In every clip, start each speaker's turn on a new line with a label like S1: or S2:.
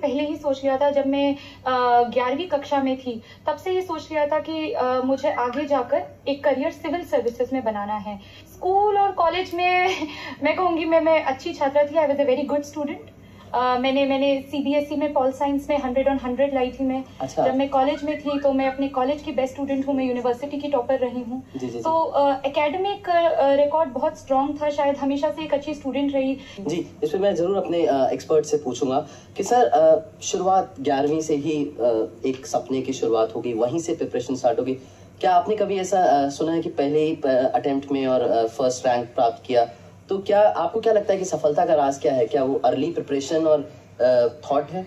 S1: पहले ही सोच लिया था, जब मैं 11वीं कक्षा में थी तब से ही सोच लिया था कि मुझे आगे जाकर एक करियर सिविल सर्विसेज में बनाना है। स्कूल और कॉलेज में मैं कहूँगी मैं अच्छी छात्रा थी। I was a very good student. मैंने सीबीएसई में पॉल साइंस में 100 on 100 लाई थी मैं।
S2: अच्छा।
S1: जब मैं कॉलेज में थी तो मैं अपने कॉलेज की बेस्ट स्टूडेंट हूँ, मैं यूनिवर्सिटी की टॉपर रही हूँ। तो एकेडमिक रिकॉर्ड बहुत स्ट्रांग था, शायद हमेशा से एक अच्छी स्टूडेंट रही।
S2: जी, इस पे मैं जरूर अपने एक्सपर्ट से पूछूंगा कि सर शुरुआत 11वीं से ही एक सपने की शुरुआत होगी, वहीं से प्रिपरेशन स्टार्ट होगी। क्या आपने कभी ऐसा सुना है कि पहले ही अटेम्प्ट में और फर्स्ट रैंक प्राप्त किया? तो क्या आपको क्या लगता है कि सफलता का राज क्या है? क्या वो अर्ली प्रिपरेशन और थॉट है?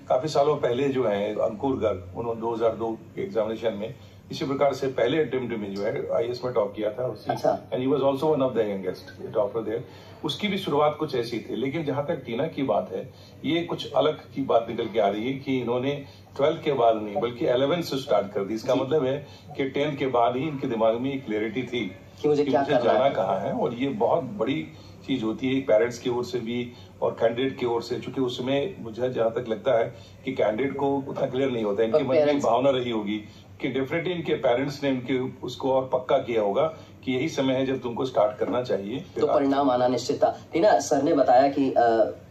S3: काफी सालों पहले जो है अंकुर गर्ग, उन्होंने 2002 के एग्जामिनेशन में इसी प्रकार से पहले अटेम्प्ट में जो है आईएएस में टॉप किया था।
S2: अच्छा।
S3: And he was also one of the youngest topper there. उसकी भी शुरुआत कुछ ऐसी थी, लेकिन जहां तक टीना की बात है, ये कुछ अलग की बात निकल के आ रही है कि इन्होंने 12th के बाद नहीं बल्कि 11th से स्टार्ट कर दी। इसका मतलब है कि 10th के बाद ही इनके दिमाग में एक क्लैरिटी थी
S2: कि मुझे क्या
S3: जाना कहाँ है। और ये बहुत बड़ी चीज होती है पेरेंट्स की ओर से भी और कैंडिडेट की ओर से, क्योंकि उसमें मुझे जहां तक लगता है कि कैंडिडेट को उतना क्लियर नहीं होता। इनके मन में भावना रही होगी कि डेफिनेटली इनके पेरेंट्स ने इनके उसको और पक्का किया होगा कि यही समय है जब तुमको स्टार्ट करना चाहिए,
S2: तो परिणाम आना निश्चित था। टीना, सर ने बताया कि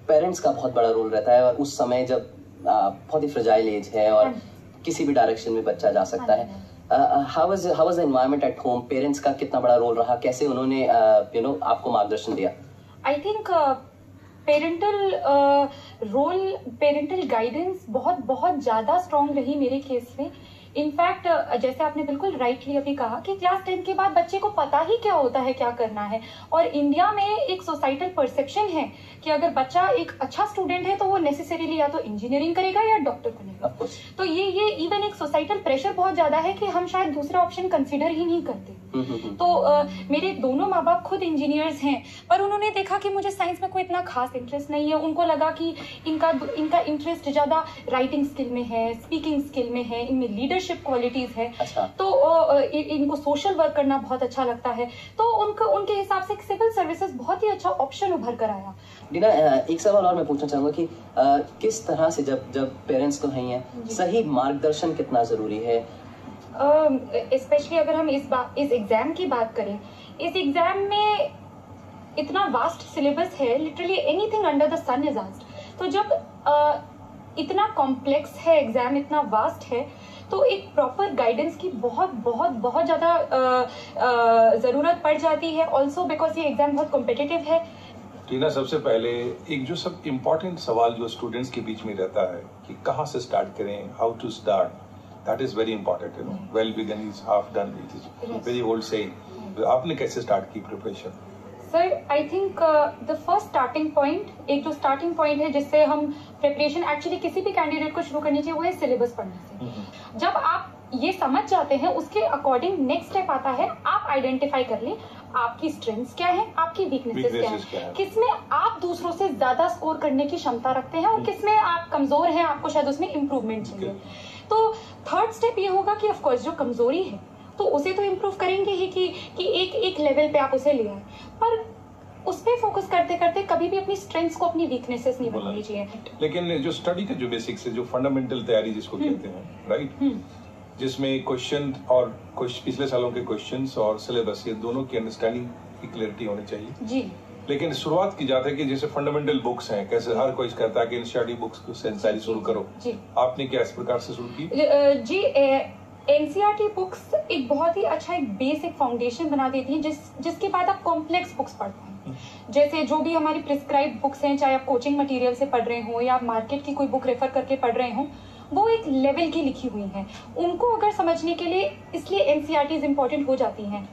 S2: पेरेंट्स का बहुत बड़ा रोल रहता है और उस समय जब बहुत ही फ्रेजाइल एज है और किसी भी डायरेक्शन में बच्चा जा सकता है। How was the environment at home? Parents का कितना बड़ा रोल रहा? कैसे उन्होंने आपको मार्गदर्शन दिया?
S1: आई थिंक पेरेंटल गाइडेंस बहुत ज्यादा स्ट्रॉन्ग रही मेरे केस में। इनफैक्ट जैसे आपने बिल्कुल राइटली अभी कहा कि क्लास 10 के बाद बच्चे को पता ही क्या होता है, क्या करना है। और इंडिया में एक सोसाइटल परसेप्शन है कि अगर बच्चा एक अच्छा स्टूडेंट है तो वो नेसेसरीली या तो इंजीनियरिंग करेगा या डॉक्टर बनेगा। तो ये इवन एक सोसाइटल प्रेशर बहुत ज्यादा है कि हम शायद दूसरा ऑप्शन कंसिडर ही नहीं करते। तो मेरे दोनों माँ बाप खुद इंजीनियर्स हैं, पर उन्होंने देखा कि मुझे साइंस में कोई इतना खास इंटरेस्ट नहीं है। उनको लगा कि इनका इंटरेस्ट ज्यादा राइटिंग स्किल में है, स्पीकिंग स्किल में है, इनमें लीडरशिप क्वालिटीज है।
S2: अच्छा।
S1: तो इनको सोशल वर्क करना बहुत अच्छा लगता है। तो उनके हिसाब से सिविल सर्विसेज बहुत ही अच्छा ऑप्शन उभर कर आया।
S2: टीना, एक सवाल और मैं पूछना चाहूंगा कि किस तरह से जब पेरेंट्स तो हैं, सही मार्गदर्शन कितना जरूरी है?
S1: स्पेशली अगर हम इस एग्जाम की बात करें, इस एग्जाम में इतना वास्ट सिलेबस है, literally anything under the sun is asked. तो जब इतना कॉम्प्लेक्स है एग्जाम, इतना वास्ट है, तो एक प्रॉपर गाइडेंस की बहुत ज्यादा जरूरत पड़ जाती है। ऑल्सो बिकॉज ये एग्जाम बहुत कॉम्पिटिटिव है।
S3: टीना, सबसे पहले एक जो सब इम्पोर्टेंट सवाल जो स्टूडेंट्स के बीच में रहता है कि कहाँ से स्टार्ट करें, how to start, that is very important. Well begun is half done, it is very old saying. आपने कैसे स्टार्ट की preparation?
S1: Sir, I think the first starting point, एक जो स्टार्टिंग पॉइंट है जिससे हम प्रिपरेशन एक्चुअली किसी भी कैंडिडेट को शुरू करनी चाहिए, वो है सिलेबस पढ़ने से। जब आप ये समझ जाते हैं, उसके अकॉर्डिंग नेक्स्ट स्टेप आता है, आप आइडेंटिफाई कर लें आपकी स्ट्रेंथ्स क्या है, आपकी वीकनेसेस क्या है, किसमें आप दूसरों से ज्यादा स्कोर करने की क्षमता रखते हैं और किसमें आप कमजोर हैं, आपको शायद उसमें इम्प्रूवमेंट चाहिए। तो थर्ड स्टेप ये होगा कि ऑफकोर्स जो कमजोरी है तो उसे तो इम्प्रूव करेंगे ही कि एक लेवल पे आप उसे ले आए, पर उस पे फोकस करते करते कभी भी अपनी स्ट्रेंथ्स को अपनी वीकनेसेस नहीं बनानी चाहिए।
S3: लेकिन जो स्टडी का जो बेसिक्स है, जो फंडामेंटल तैयारी जिसको कहते हैं, राइट, जिसमें क्वेश्चन और पिछले सालों के क्वेश्चंस और सिलेबस, ये दोनों की अंडरस्टैंडिंग की क्लैरिटी होनी चाहिए
S1: जी।
S3: लेकिन शुरुआत की जाती है कि जैसे फंडामेंटल बुक्स हैं, कैसे हर कोई कहता है कि स्टडी बुक्स से तैयारी शुरू करो। आपने क्या इस प्रकार से शुरू की?
S1: जी, एनसीईआरटी बुक्स एक बहुत ही अच्छा एक बेसिक फाउंडेशन बना देती है, जिसके बाद आप कॉम्प्लेक्स बुक्स पढ़ते हैं। जैसे जो भी हमारी प्रिस्क्राइब बुक्स हैं, चाहे आप कोचिंग मटेरियल से पढ़ रहे हो या आप मार्केट की कोई बुक रेफर करके पढ़ रहे हो, वो एक लेवल की लिखी हुई हैं। उनको अगर समझने के लिए इसलिए एनसीईआरटीज इंपॉर्टेंट हो जाती हैं।